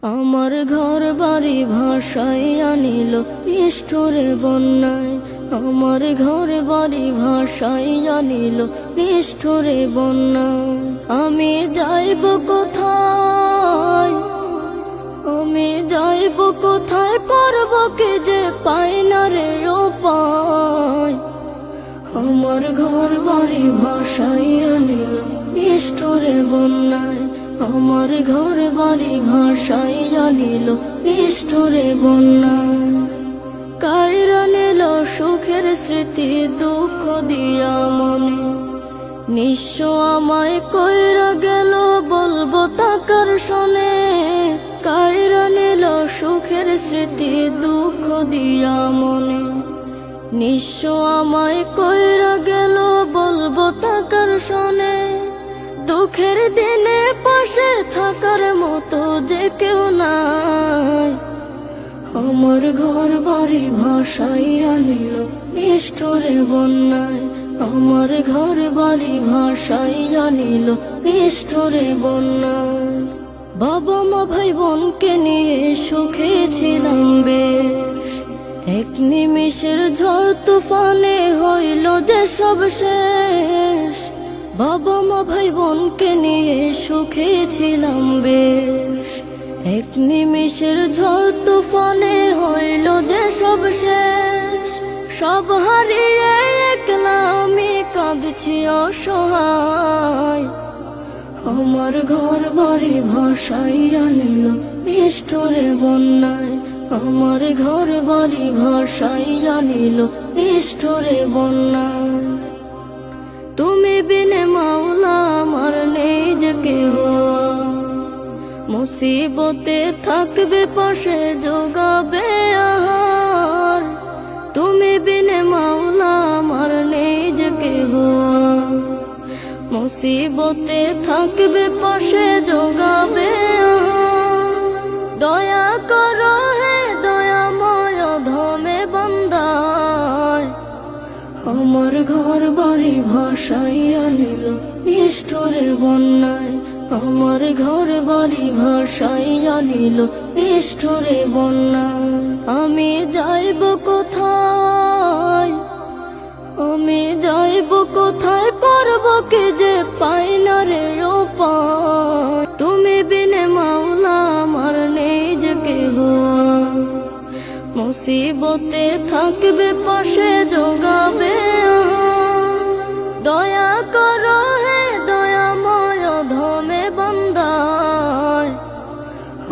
আমার ঘর বাড়ি ভাসাইয়া নিল নিষ্ঠুরে বন্যায়। আমার ঘর বাড়ি ভাসাইয়া নিল নিষ্ঠুরে বন্যায়। আমি যাইব কোথায়, আমি যাইব কোথায়, করব কি যে পাই না রে উপায়। আমার ঘর বাড়ি ভাসাইয়া নিল নিষ্ঠুরে বন্যায়। আমার ঘর বাড়ি ভাসাইয়া নিল নিষ্ঠুরে বন্যায়। কাইরা নিল সুখের স্মৃতি দুঃখ দিয়া মনে, নিঃস্ব আমায় কইরা গেল বলবো তাকার শোনে। কাইরা নিল সুখের স্মৃতি দুঃখ দিয়া মনে, নিঃস্ব আমায় কইরা গেল বলবো তাকার শোনে। দুঃখের দিনে পাশে থাকার মতো যে কেউ নাই। আমার ঘর বাড়ি ভাসাইয়া নিল নিষ্ঠুরে বন্যায়। আমার ঘর বাড়ি ভাসাইয়া নিল নিষ্ঠুরে বন্যায়। বাবা মা ভাই বোনকে নিয়ে সুখে ছিলাম বেশ, এক নিমিষের ঝড় তুফানে হইল যে সব শেষ। বাবা মা ভাই বোনকে নিয়ে সুখে ছিলাম বেশ, এক নিমিষের ঝড় তুফানে হইল যে সব শেষ। সব হারিয়ে একলা আমি কাঁদছি অসহায়। আমার ঘর বাড়ি ভাসাইয়া নিল নিষ্ঠুরে বন্যায়। আমার ঘর বাড়ি ভাসাইয়া নিল নিষ্ঠুরে বন্যায়। তুমি বিনে মাওলা আমার নেই যে কেহ, মুসিবতে থাকবে পাশে যোগাবে আহার। তুমি বিনে মাওলা আমার নেই যে কেহ, মুসিবতে থাকবে পাশে যোগাবে আহার। দয়া করো হে দয়াময় ধমে বান্দায়। আমার ঘর বাড়ি ভাসাইয়া নিল নিষ্ঠুরে বন্যায়। আমার ঘর বাড়ি ভাসাইয়া নিল নিষ্ঠুরে বন্যায়। আমি যাইব কোথায়, আমি যাইব কোথায়, করব কি যে পাই না রে উপায়। তুমি বিনে মাওলা আমার নেই যে কেহ, মুসিবতে থাকবে পাশে যোগাবে আহার। দয়া করো হে দয়াময় ধমে বান্দায়।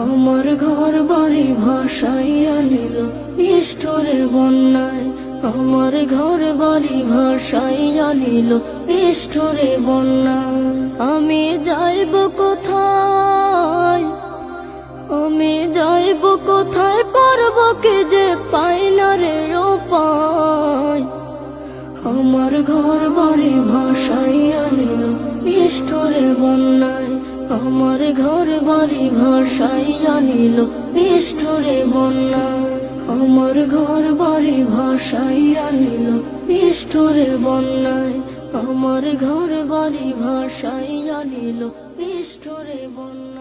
আমার ঘর বাড়ি ভাসাইয়া নিল নিষ্ঠুরে বন্যায়। আমার ঘর বাড়ি ভাসাইয়া নিল নিষ্ঠুরে বন্যায়। আমি যাইব কোথায়, আমি যাইব কোথায়, করব কি যে পাই না রে উপায়। আমার ঘর বাড়ি ভাসাইয়া নিল নিষ্ঠুরে বন্যায়। আমার ঘর বাড়ি ভাসাইয়া নিল নিষ্ঠুরে বন্যায়। আমার ঘর বাড়ি ভাসাইয়া নিল নিষ্ঠুরে বন্যায়। আমার ঘর বাড়ি ভাসাইয়া নিল নিষ্ঠুরে বন্যায়।